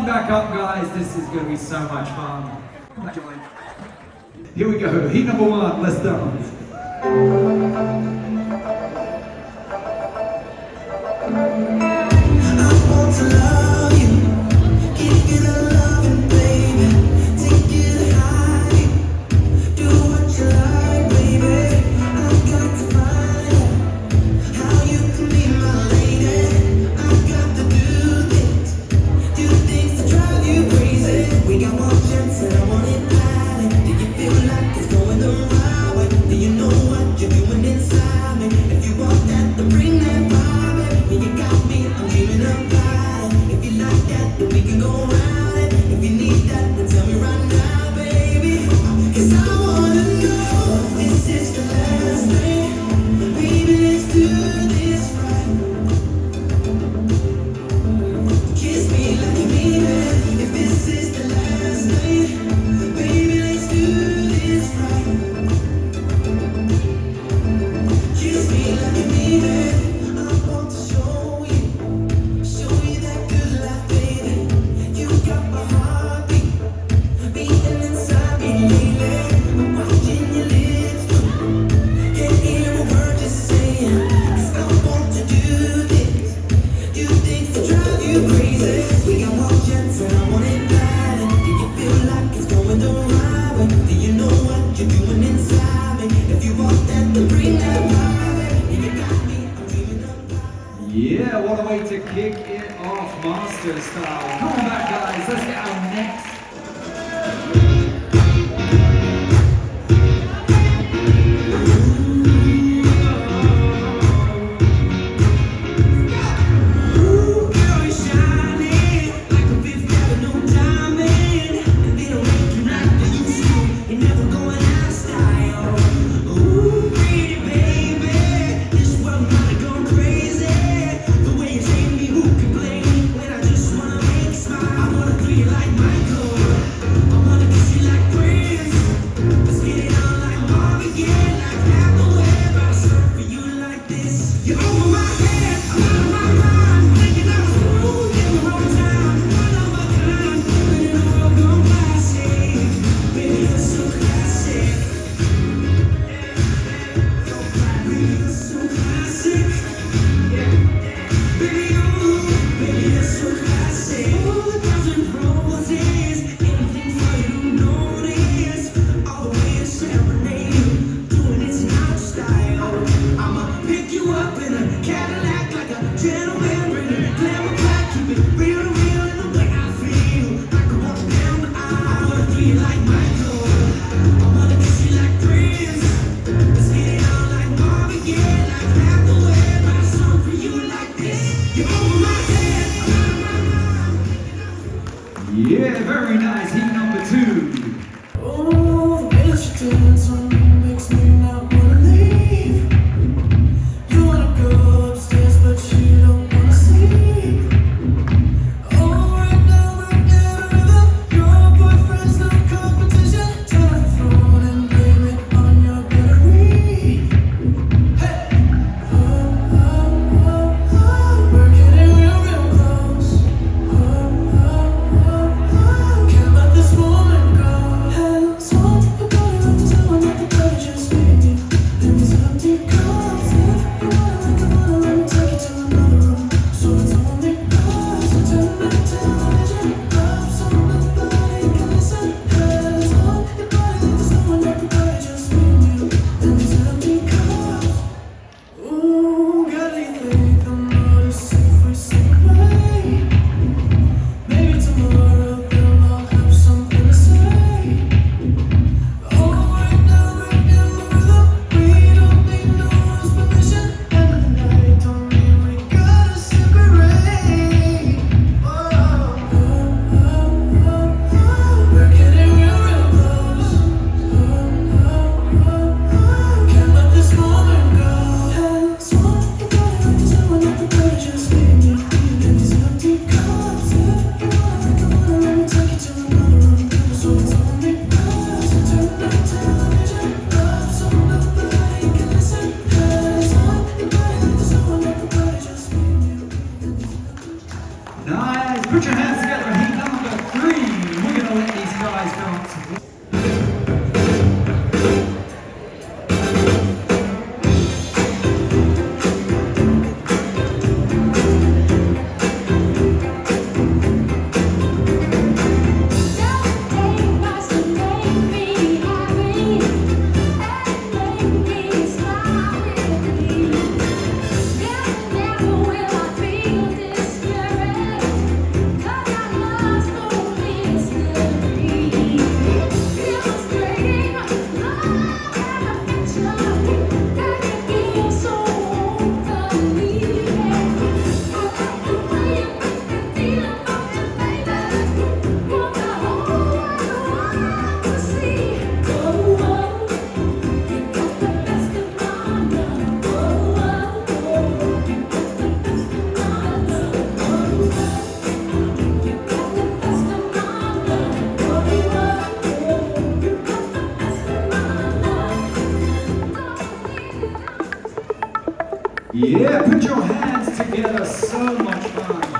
Back up, guys. This is going to be so much fun. Here we go. Heat number one. Let's dance. I want to love you. Give you the loving, baby. Take it high. Do what you like, baby. I've got to find out how you can be my lady. I've got to do things to drive you crazy. We got one chance and I want it bad. Do you feel like it's going the right way? Do you know what you're doing inside me? If you want that, then bring that vibe. Yeah, you got me, I'm dreaming about it. If you like that, then we can go around it. If you need that, then tell me right now, baby. 'Cause I wanna know if this is the last day. Baby, let's do this right. Kiss me like you mean it. If this is the last night, baby, let's do this right. Kiss me like you mean it. I want to show you that good life, baby. You got my heartbeat beating inside me lately. I'm watching your lips move. Can't hear a word you're saying. 'Cause I want to do things to drive you crazy. We got one chance and I want it bad. Do you feel like it's going the right way? Do you know what you're doing inside me? If you want that, then bring that vibe. You got me, I'm dreaming about it. Yeah, what a way to kick it off, Master style. Come on back, guys. Let's get our next. Yeah, very nice. Heat number two. Oh, the way that you dance on me makes me not wanna leave. You wanna go upstairs. Nice. Put your hands together. Heat number 3. We're going to let these guys dance. Yeah, put your hands together. So much fun.